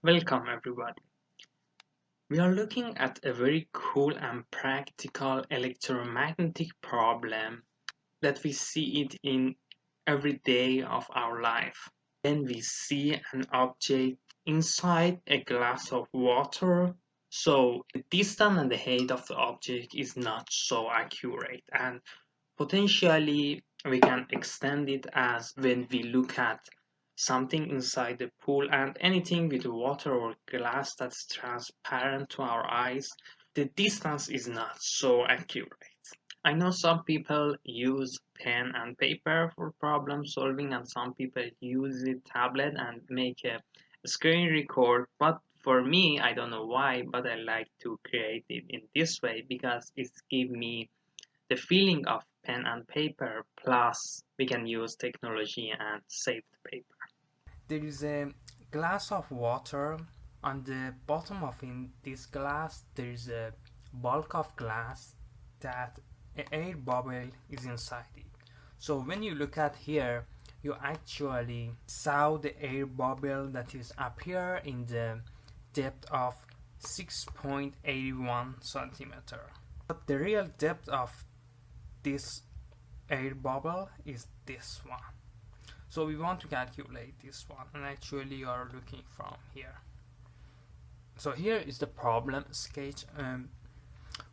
Welcome everybody. We are looking at a very cool and practical electromagnetic problem that we see it in every day of our life. Then we see an object inside a glass of water. So the distance and the height of the object is not so accurate, and potentially we can extend it as when we look at something inside the pool and anything with water or glass that's transparent to our eyes, the distance is not so accurate. I know some people use pen and paper for problem solving, and some people use a tablet and make a screen record. But for me, I don't know why, but I like to create it in this way because it gives me the feeling of pen and paper, plus we can use technology and save the paper. There is a glass of water. On the bottom of this glass there is a bulk of glass that an air bubble is inside it. So when you look at here, you actually saw the air bubble that is appear in the depth of 6.81 centimeter. But the real depth of this air bubble is this one. So we want to calculate this one, and actually you are looking from here. So here is the problem sketch,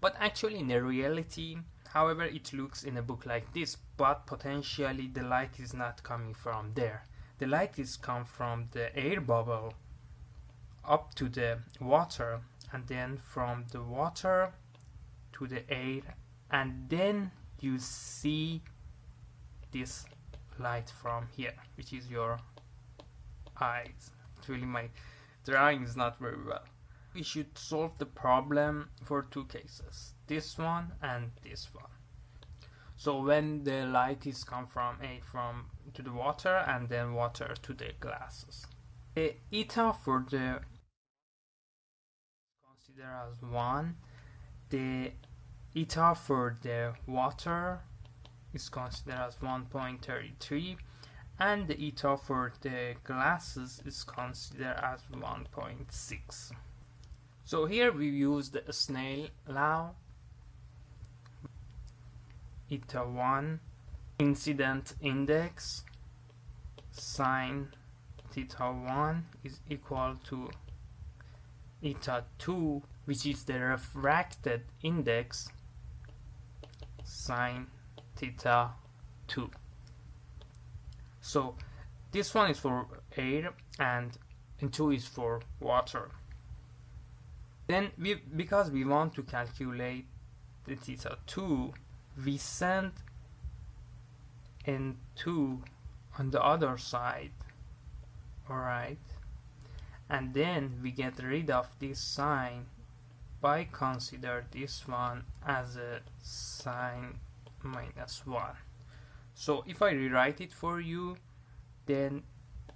but actually in the reality, however it looks in a book like this, but potentially the light is not coming from there. The light is come from the air bubble up to the water, and then from the water to the air, and then you see this light from here, which is your eyes. Actually my drawing is not very well. We should solve the problem for two cases, this one and this one. So when the light is come from to the water, and then water to the glasses, the eta for the consider as 1, the eta for the water is considered as 1.33, and the eta for the glasses is considered as 1.6. So here we use the Snell Law. Eta 1 incident index sine theta 1 is equal to eta 2, which is the refracted index, sine theta 2. So this one is for air and 2 is for water. Then because we want to calculate the theta 2, we send n2 on the other side, alright, and then we get rid of this sign by consider this one as a sine -1. So if I rewrite it for you, then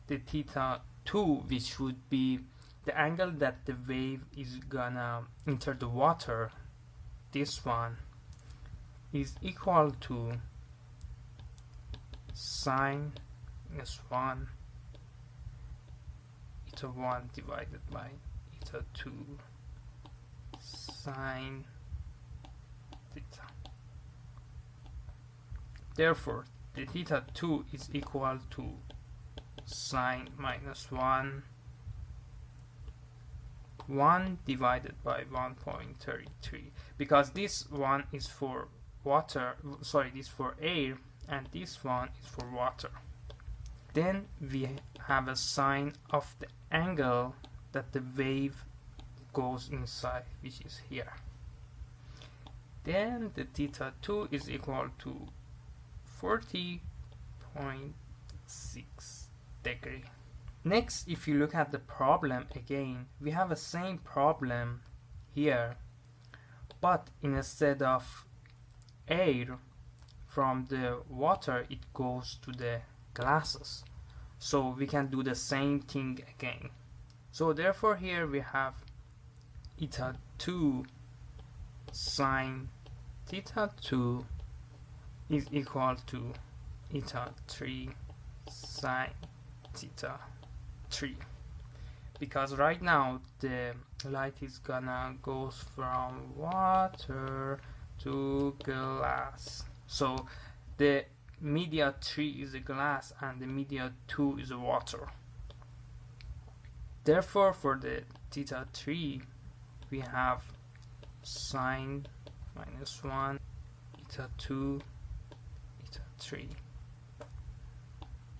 the theta 2, which would be the angle that the wave is gonna enter the water, this one, is equal to sine -1 eta 1 divided by eta 2 sine theta. Therefore the theta 2 is equal to sine -1 divided by 1.33, because this one is for water, sorry, this for air, and this one is for water. Then we have a sine of the angle that the wave goes inside, which is here. Then the theta 2 is equal to 40.6 degree. Next, if you look at the problem again, we have the same problem here, but instead of air from the water, it goes to the glasses. So we can do the same thing again. So therefore here we have eta 2 sine theta 2 is equal to eta 3 sine theta 3. because right now the light is gonna goes from water to glass. So the media 3 is a glass and the media 2 is a water. Therefore, for the theta 3, we have sine -1, theta 2, theta 3,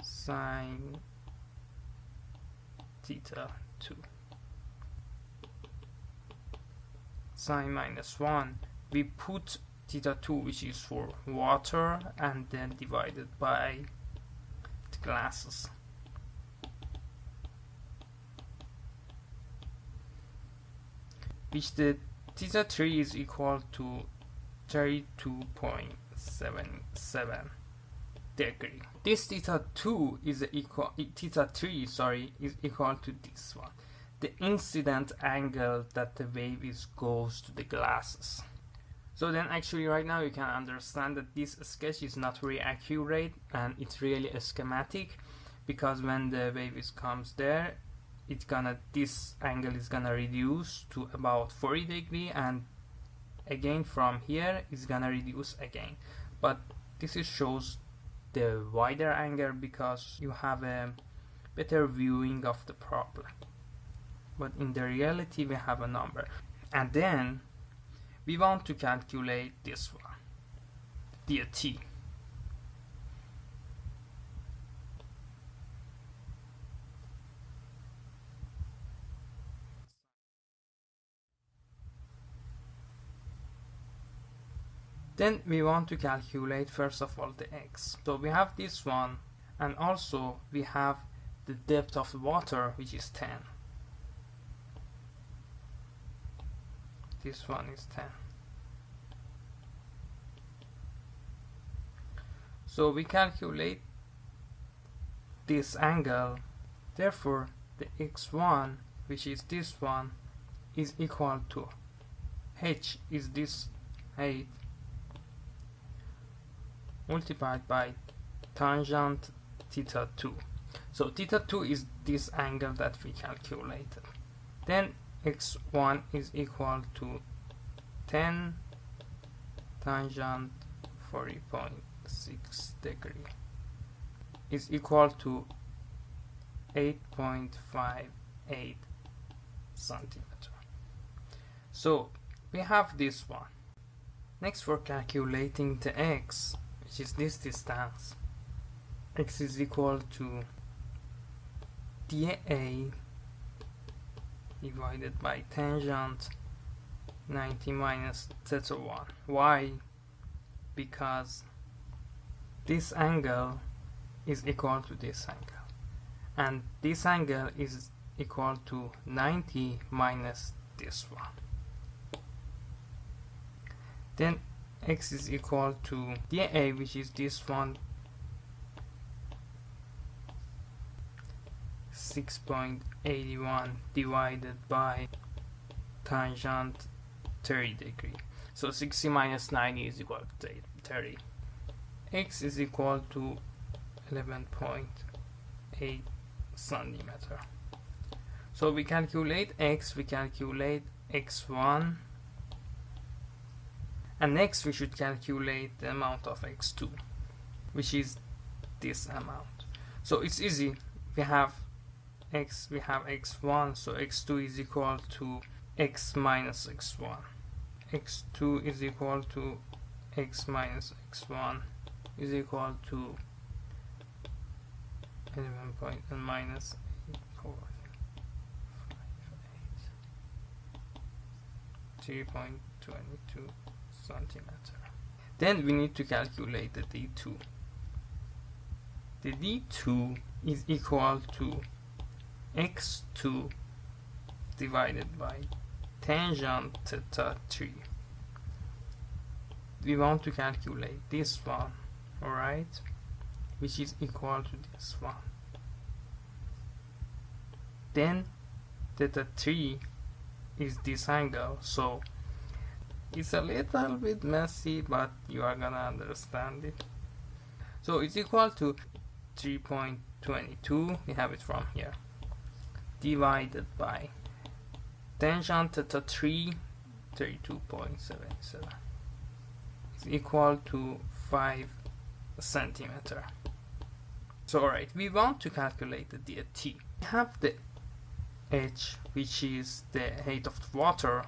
sine theta 2. Sine -1, we put theta 2, which is for water, and then divided by the glasses. Which the theta 3 is equal to 32.77 degree. This theta 2 is equal, theta 3, sorry, is equal to this one, the incident angle that the wave is goes to the glasses. So then actually right now you can understand that this sketch is not very accurate and it's really a schematic, because when the wave is comes there, it's gonna, this angle is gonna reduce to about 40 degree, and again from here it's gonna reduce again. But this is shows the wider angle because you have a better viewing of the problem. But in the reality we have a number, and then we want to calculate this one, the t. Then we want to calculate first of all the x. So we have this one, and also we have the depth of the water, which is 10. This one is 10. So we calculate this angle. Therefore, the x1, which is this one, is equal to h is this height multiplied by tangent theta 2. So theta 2 is this angle that we calculated. Then x1 is equal to 10 tangent 40.6 degree is equal to 8.58 centimeter. So we have this one. Next, for calculating the x, which is this distance, x is equal to dA divided by tangent 90 minus theta 1. Why? Because this angle is equal to this angle, and this angle is equal to 90 minus this one. Then x is equal to dA, which is this one, 6.81 divided by tangent 30 degree. So 60 minus 90 is equal to 30. X is equal to 11.8 centimeter. So we calculate x, we calculate x1, and next we should calculate the amount of x2, which is this amount. So it's easy. We have x, we have x1, so x2 is equal to x minus x1. x2 is equal to x minus x1 is equal to 11 point and minus 3.22 centimeter. Then we need to calculate the d2. The d2 is equal to x2 divided by tangent theta 3. We want to calculate this one, alright, which is equal to this one. Then theta 3 is this angle, so it's a little bit messy, but you are gonna understand it. So it's equal to 3.22, we have it from here. divided by tangent theta 3, 32.77 is equal to 5 centimeter. So alright, we want to calculate the DT. We have the H, which is the height of the water,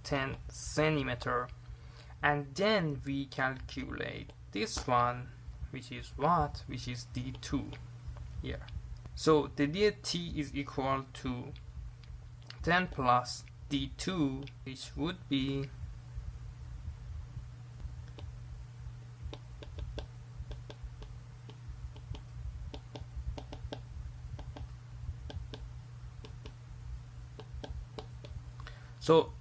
10 centimeter, and then we calculate this one, which is what? Which is D2 here. So the DT is equal to 10 plus D2, which would be so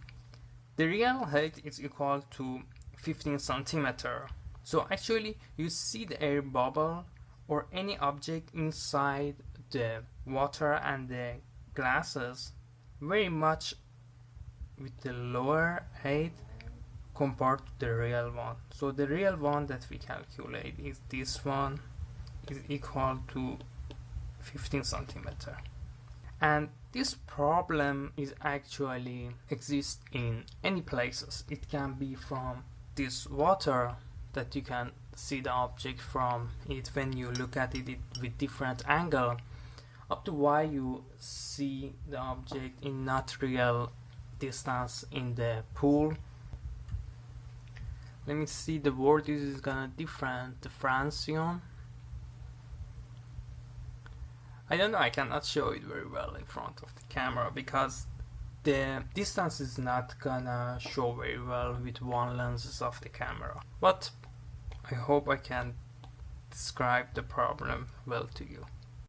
the real height is equal to 15 centimeter. So actually you see the air bubble or any object inside the water and the glasses very much with the lower height compared to the real one. So the real one that we calculate is this one, is equal to 15 centimeter. And this problem is actually exists in any places. It can be from this water that you can see the object from it when you look at it with different angle, up to why you see the object in not real distance in the pool. Let me see, the word is gonna different differentiation. I don't know, I cannot show it very well in front of the camera because the distance is not gonna show very well with one lenses of the camera. But I hope I can describe the problem well to you.